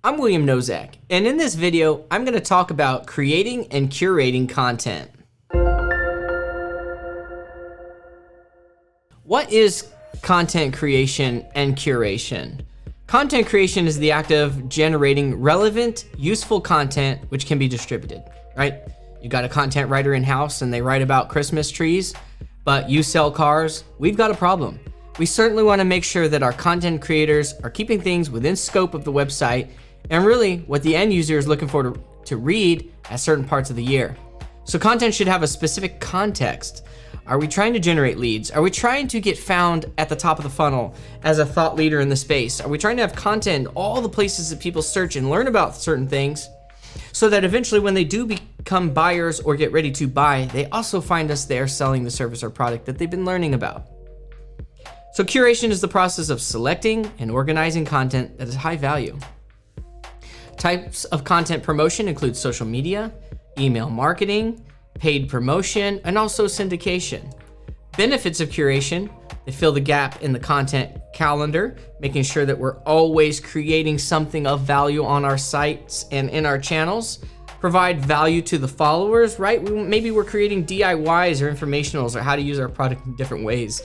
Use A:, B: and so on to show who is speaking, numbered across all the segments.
A: I'm William Nozak, and in this video, I'm going to talk about creating and curating content. What is content creation and curation? Content creation is the act of generating relevant, useful content which can be distributed, right? You got a content writer in-house and they write about Christmas trees, but you sell cars. We've got a problem. We certainly want to make sure that our content creators are keeping things within scope of the website and really what the end user is looking for to read at certain parts of the year. So content should have a specific context. Are we trying to generate leads? Are we trying to get found at the top of the funnel as a thought leader in the space? Are we trying to have content in all the places that people search and learn about certain things so that eventually when they do become buyers or get ready to buy, they also find us there selling the service or product that they've been learning about? So curation is the process of selecting and organizing content that is high value. Types of content promotion include social media, email marketing, paid promotion, and also syndication. Benefits of curation: they fill the gap in the content calendar, making sure that we're always creating something of value on our sites and in our channels. Provide value to the followers, right? Maybe we're creating DIYs or informationals or how to use our product in different ways,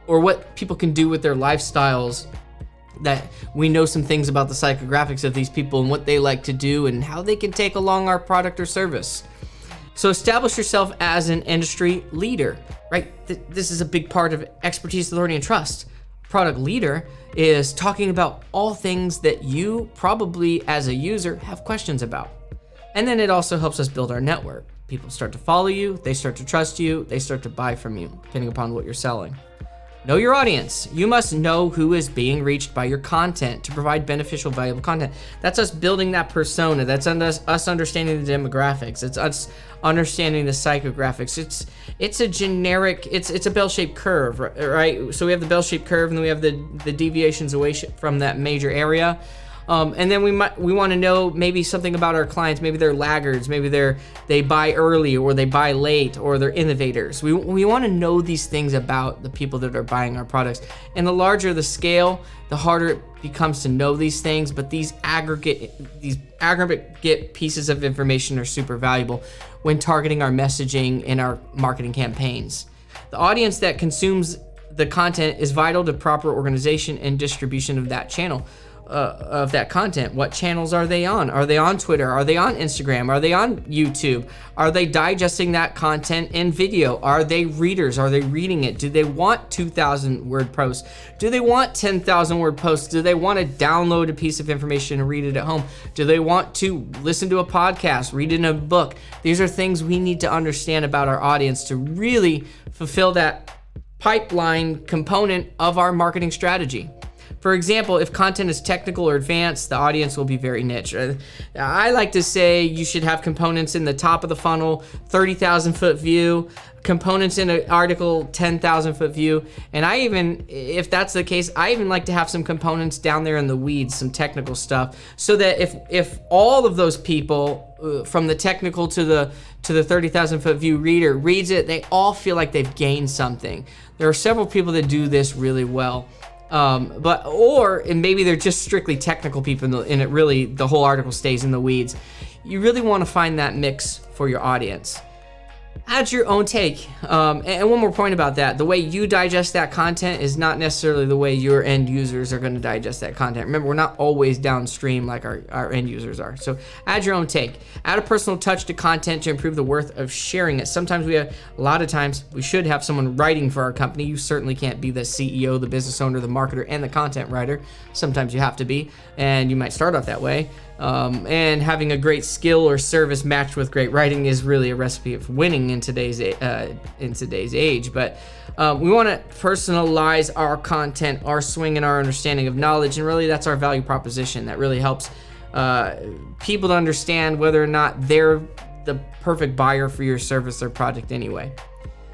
A: or what people can do with their lifestyles, that we know some things about the psychographics of these people and what they like to do and how they can take along our product or service. So establish yourself as an industry leader, right? This is a big part of expertise, authority, and trust. Product leader is talking about all things that you probably as a user have questions about. And then it also helps us build our network. People start to follow you, they start to trust you, they start to buy from you, depending upon what you're selling. Know your audience. You must know who is being reached by your content to provide beneficial, valuable content. That's us building that persona. That's us understanding the demographics. It's us understanding the psychographics. It's a generic, it's a bell-shaped curve, right? So we have the bell-shaped curve and then we have the deviations away from that major area. And then we want to know maybe something about our clients. Maybe they're laggards, maybe they buy early or they buy late or they're innovators. We want to know these things about the people that are buying our products. And the larger the scale, the harder it becomes to know these things, but these aggregate pieces of information are super valuable when targeting our messaging in our marketing campaigns. The audience that consumes the content is vital to proper organization and distribution of that channel. Of that content. What channels are they on? Are they on Twitter? Are they on Instagram? Are they on YouTube? Are they digesting that content in video? Are they readers? Are they reading it? Do they want 2,000 word posts? Do they want 10,000 word posts? Do they want to download a piece of information and read it at home? Do they want to listen to a podcast, read it in a book? These are things we need to understand about our audience to really fulfill that pipeline component of our marketing strategy. For example, if content is technical or advanced, the audience will be very niche. I like to say you should have components in the top of the funnel, 30,000 foot view, components in an article, 10,000 foot view. And if that's the case, I even like to have some components down there in the weeds, some technical stuff, so that if all of those people, from the technical to the 30,000 foot view reader reads it, they all feel like they've gained something. There are several people that do this really well. And maybe they're just strictly technical people and it really, the whole article stays in the weeds. You really want to find that mix for your audience. Add your own take. And one more point about that. The way you digest that content is not necessarily the way your end users are going to digest that content. Remember, we're not always downstream like our end users are. So add your own take. Add a personal touch to content to improve the worth of sharing it. A lot of times, we should have someone writing for our company. You certainly can't be the CEO, the business owner, the marketer, and the content writer. Sometimes you have to be, and you might start off that way. And having a great skill or service matched with great writing is really a recipe for winning in today's age. But we want to personalize our content, our swing, and our understanding of knowledge, and really that's our value proposition. That really helps people to understand whether or not they're the perfect buyer for your service or product anyway.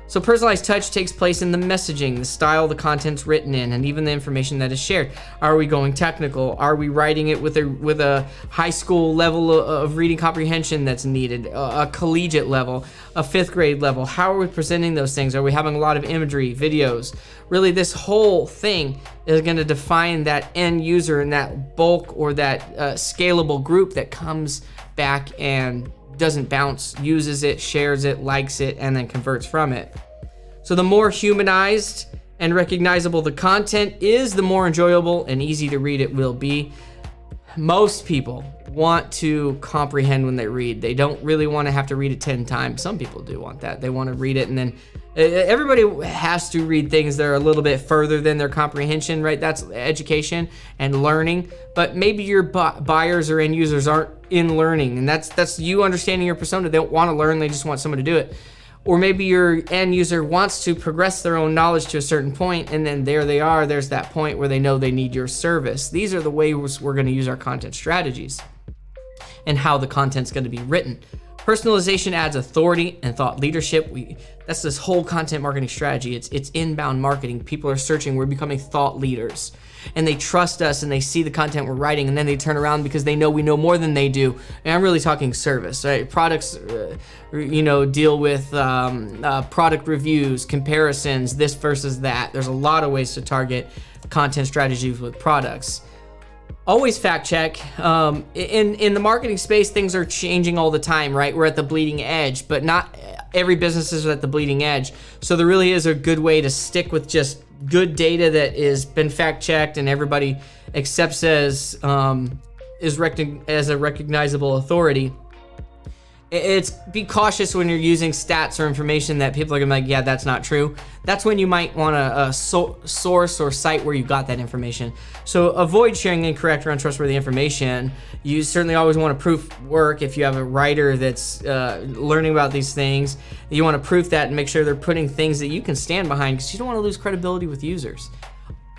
A: So personalized touch takes place in the messaging, the style the content's written in, and even the information that is shared. Are we going technical? Are we writing it with a high school level of reading comprehension that's needed, a collegiate level, a 5th grade level? How are we presenting those things? Are we having a lot of imagery, videos? Really, this whole thing is going to define that end user and that bulk or that scalable group that comes back and doesn't bounce, uses it, shares it, likes it, and then converts from it. So the more humanized and recognizable the content is, the more enjoyable and easy to read it will be. Most people want to comprehend when they read. They don't really want to have to read it 10 times. Some people do want that. They want to read it, and then everybody has to read things that are a little bit further than their comprehension, right? That's education and learning. But maybe your buyers or end users aren't in learning, and that's you understanding your persona. They don't want to learn, they just want someone to do it. Or maybe your end user wants to progress their own knowledge to a certain point, and then there they are, there's that point where they know they need your service. These are the ways we're going to use our content strategies and how the content's going to be written. Personalization adds authority and thought leadership. That's this whole content marketing strategy. It's inbound marketing. People are searching. We're becoming thought leaders, and they trust us, and they see the content we're writing, and then they turn around because they know we know more than they do. And I'm really talking service, right? Products, deal with product reviews, comparisons, this versus that. There's a lot of ways to target content strategies with products. Always fact check. In the marketing space, things are changing all the time, right? We're at the bleeding edge, but not every business is at the bleeding edge. So there really is a good way to stick with just good data that has been fact checked and everybody accepts as a recognizable authority. It's be cautious when you're using stats or information that people are gonna be like, yeah, that's not true. That's when you might want to source or cite where you got that information. So avoid sharing incorrect or untrustworthy information. You certainly always want to proof work. If you have a writer that's learning about these things, you want to proof that and make sure they're putting things that you can stand behind, because you don't want to lose credibility with users.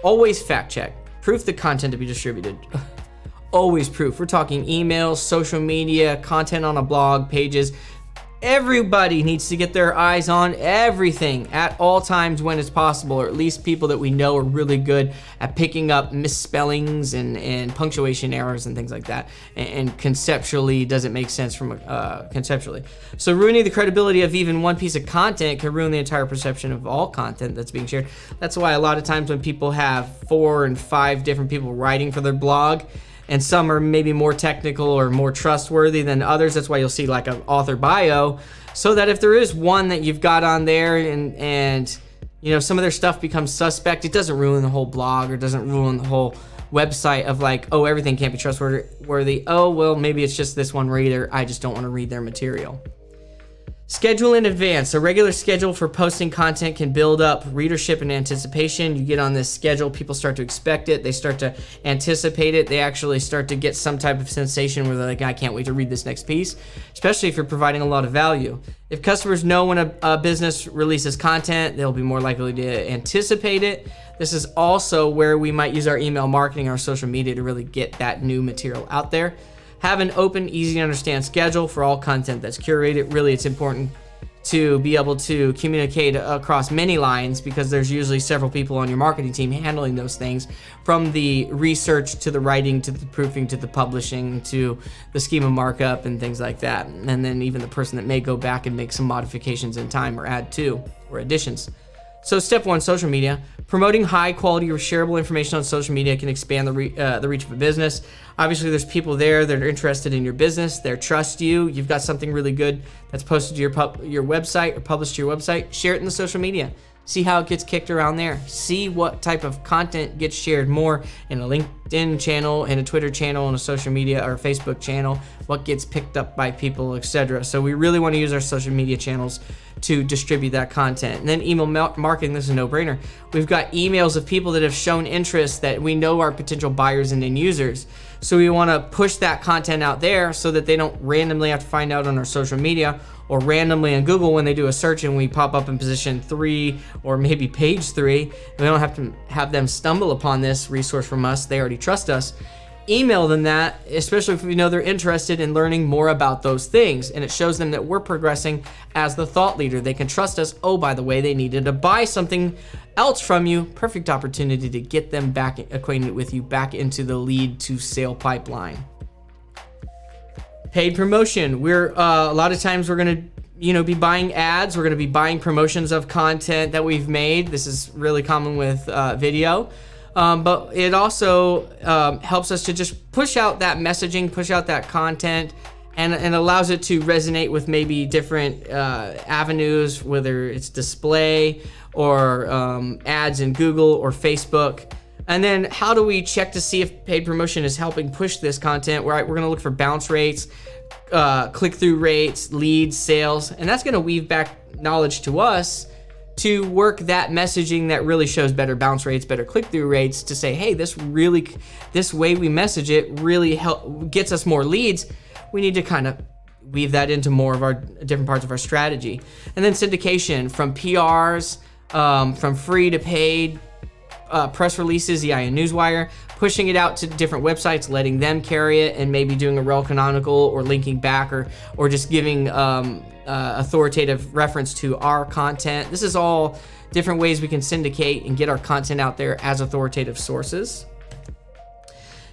A: Always fact check. Proof the content to be distributed. Always proof. We're talking emails, social media, content on a blog, pages. Everybody needs to get their eyes on everything at all times when it's possible, or at least people that we know are really good at picking up misspellings and punctuation errors and things like that. And conceptually, does it make sense from conceptually? So ruining the credibility of even one piece of content can ruin the entire perception of all content that's being shared. That's why a lot of times when people have 4 and 5 different people writing for their blog, and some are maybe more technical or more trustworthy than others. That's why you'll see like an author bio, so that if there is one that you've got on there and some of their stuff becomes suspect, it doesn't ruin the whole blog or doesn't ruin the whole website of like, oh, everything can't be trustworthy. Oh, well, maybe it's just this one reader. I just don't want to read their material. Schedule in advance. A regular schedule for posting content can build up readership and anticipation. You get on this schedule, people start to expect it. They start to anticipate it. They actually start to get some type of sensation where they're like, I can't wait to read this next piece, especially if you're providing a lot of value. If customers know when a business releases content, they'll be more likely to anticipate it. This is also where we might use our email marketing, our social media to really get that new material out there. Have an open, easy to understand schedule for all content that's curated. Really, it's important to be able to communicate across many lines, because there's usually several people on your marketing team handling those things, from the research to the writing to the proofing to the publishing to the schema markup and things like that. And then even the person that may go back and make some modifications in time or add to or additions. So step 1, social media. Promoting high quality or shareable information on social media can expand the reach of a business. Obviously, there's people there that are interested in your business. They trust you. You've got something really good that's posted to your website or published to your website. Share it in the social media. See how it gets kicked around there. See what type of content gets shared more in a LinkedIn channel, in a Twitter channel, in a social media or Facebook channel, what gets picked up by people, etc. So we really want to use our social media channels to distribute that content. And then email marketing, this is a no-brainer. We've got emails of people that have shown interest that we know are potential buyers and end users. So we want to push that content out there so that they don't randomly have to find out on our social media or randomly on Google when they do a search and we pop up in position 3 or maybe page 3. We don't have to have them stumble upon this resource from us. They already trust us. email them that, especially if we know they're interested in learning more about those things. And it shows them that we're progressing as the thought leader. They can trust us. Oh, by the way, they needed to buy something else from you. Perfect opportunity to get them back acquainted with you, back into the lead to sale pipeline. Paid promotion. We're a lot of times we're going to be buying ads. We're going to be buying promotions of content that we've made. This is really common with video. But it also helps us to just push out that messaging, push out that content, and allows it to resonate with maybe different avenues, whether it's display or ads in Google or Facebook. And then how do we check to see if paid promotion is helping push this content? We're going to look for bounce rates, click-through rates, leads, sales, and that's going to weave back knowledge to us to work that messaging that really shows better bounce rates, better click-through rates, to say, hey, this way we message it really gets us more leads. We need to kind of weave that into more of our different parts of our strategy. And then syndication, from PRs, from free to paid, press releases, EIA Newswire, pushing it out to different websites, letting them carry it, and maybe doing a rel canonical or linking back or just giving authoritative reference to our content. This is all different ways we can syndicate and get our content out there as authoritative sources.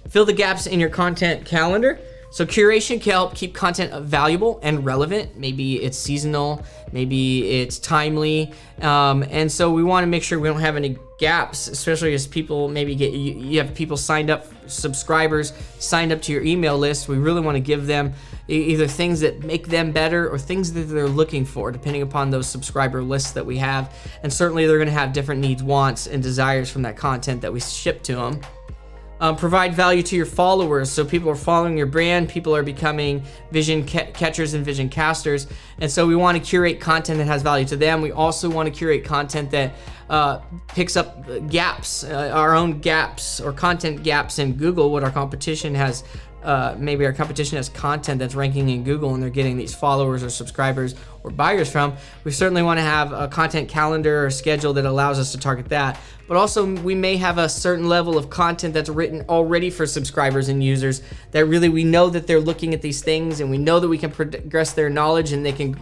A: Fill the gaps in your content calendar. So curation can help keep content valuable and relevant. Maybe it's seasonal, maybe it's timely. And so we want to make sure we don't have any gaps, especially as people maybe you have people signed up, subscribers signed up to your email list. We really want to give them either things that make them better or things that they're looking for, depending upon those subscriber lists that we have. And certainly they're going to have different needs, wants, and desires from that content that we ship to them. Provide value to your followers. So people are following your brand, people are becoming vision catchers and vision casters. And so we want to curate content that has value to them. We also want to curate content that picks up gaps, our own gaps or content gaps in Google, what our competition has. Maybe our competition has content that's ranking in Google and they're getting these followers or subscribers or buyers from. We certainly want to have a content calendar or schedule that allows us to target that. But also we may have a certain level of content that's written already for subscribers and users that really we know that they're looking at these things and we know that we can progress their knowledge and they can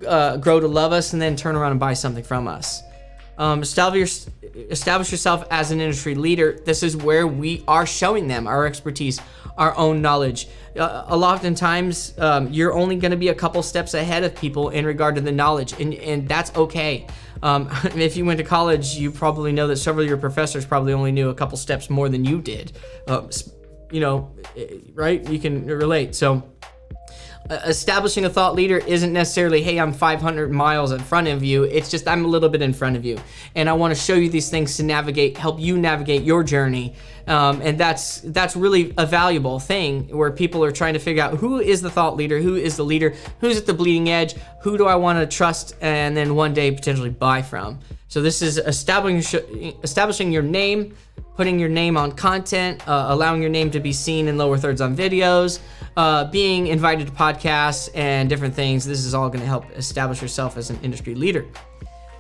A: grow to love us and then turn around and buy something from us. Establish yourself as an industry leader. This is where we are showing them our expertise, our own knowledge. A lot of times, you're only going to be a couple steps ahead of people in regard to the knowledge, and that's okay. If you went to college, you probably know that several of your professors probably only knew a couple steps more than you did. Right? You can relate. So establishing a thought leader isn't necessarily, hey, I'm 500 miles in front of you. It's just I'm a little bit in front of you. And I want to show you these things to help you navigate your journey. And that's really a valuable thing where people are trying to figure out who is the thought leader, who is the leader, who's at the bleeding edge, who do I want to trust and then one day potentially buy from. So this is establishing your name, putting your name on content, allowing your name to be seen in lower thirds on videos, being invited to podcasts and different things. This is all going to help establish yourself as an industry leader.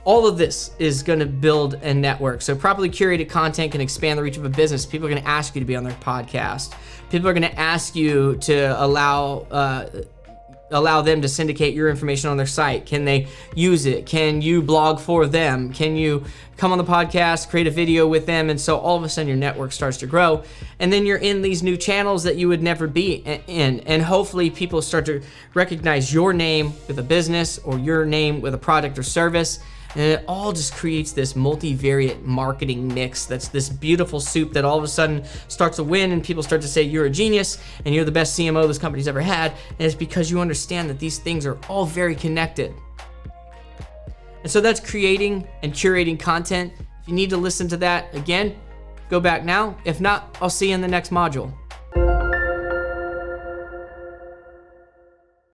A: All of this is going to build a network. So properly curated content can expand the reach of a business. People are going to ask you to be on their podcast. People are going to ask you to allow them to syndicate your information on their site. Can they use it? Can you blog for them? Can you come on the podcast, create a video with them? And so all of a sudden your network starts to grow. And then you're in these new channels that you would never be in. And hopefully people start to recognize your name with a business or your name with a product or service. And it all just creates this multivariate marketing mix that's this beautiful soup that all of a sudden starts to win and people start to say you're a genius and you're the best CMO this company's ever had. And it's because you understand that these things are all very connected. And so that's creating and curating content. If you need to listen to that again, go back now. If not, I'll see you in the next module.